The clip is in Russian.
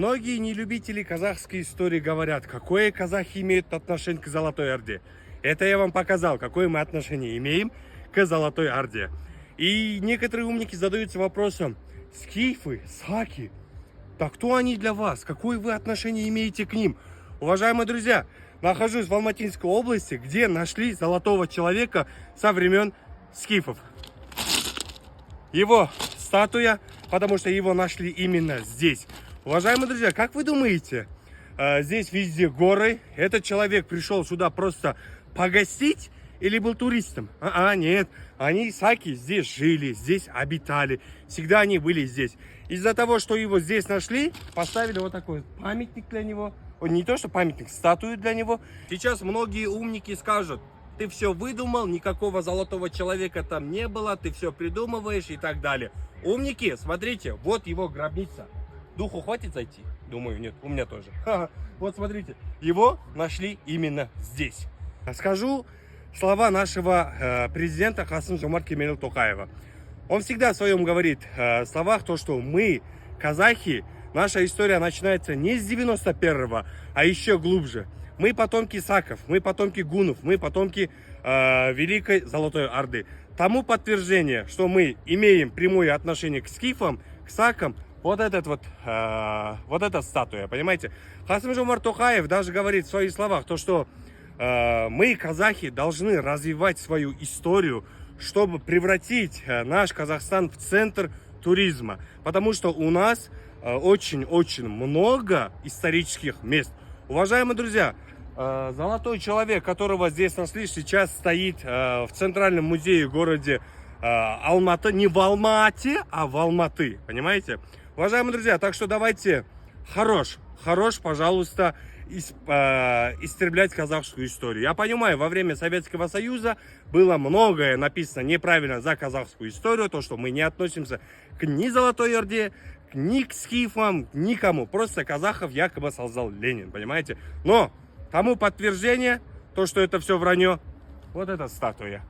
Многие нелюбители казахской истории говорят, какое казахи имеют отношение к Золотой Орде. Это я вам показал, какое мы отношение имеем к Золотой Орде. И некоторые умники задаются вопросом: скифы, саки, так кто они для вас? Какое вы отношение имеете к ним? Уважаемые друзья, нахожусь в Алматинской области, где нашли золотого человека со времен скифов. Его статуя, потому что его нашли именно здесь. Уважаемые друзья, как вы думаете, здесь везде горы? Этот человек пришел сюда просто погостить или был туристом? Нет. Они, саки, здесь жили, здесь обитали. Всегда они были здесь. Из-за того, что его здесь нашли, поставили вот такой памятник для него. Не то, что памятник, статую для него. Сейчас многие умники скажут: ты все выдумал, никакого золотого человека там не было, ты все придумываешь и так далее. Умники, смотрите, вот его гробница. Духу хватит зайти? Думаю, нет, у меня тоже. Вот смотрите, его нашли именно здесь. Скажу слова нашего президента Касым-Жомарт Кемель Токаева. Он всегда в своем говорит словах то, что мы, казахи, наша история начинается не с 91-го, а еще глубже. Мы потомки саков, мы потомки гунов, мы потомки Великой Золотой Орды. Тому подтверждение, что мы имеем прямое отношение к скифам, к сакам, вот эта статуя, понимаете? Касым-Жомарт Токаев даже говорит в своих словах, то, что мы, казахи, должны развивать свою историю, чтобы превратить наш Казахстан в центр туризма. Потому что у нас очень-очень много исторических мест. Уважаемые друзья, золотой человек, которого здесь нашли, сейчас стоит в Центральном музее в городе Алматы. Не в Алмате, а в Алматы. Понимаете? Уважаемые друзья, так что давайте хорош, пожалуйста, истреблять казахскую историю. Я понимаю, во время Советского Союза было многое написано неправильно за казахскую историю, то, что мы не относимся к ни Золотой Орде, ни к скифам, никому. Просто казахов якобы создал Ленин, понимаете? Но тому подтверждение, то, что это все вранье, вот эта статуя.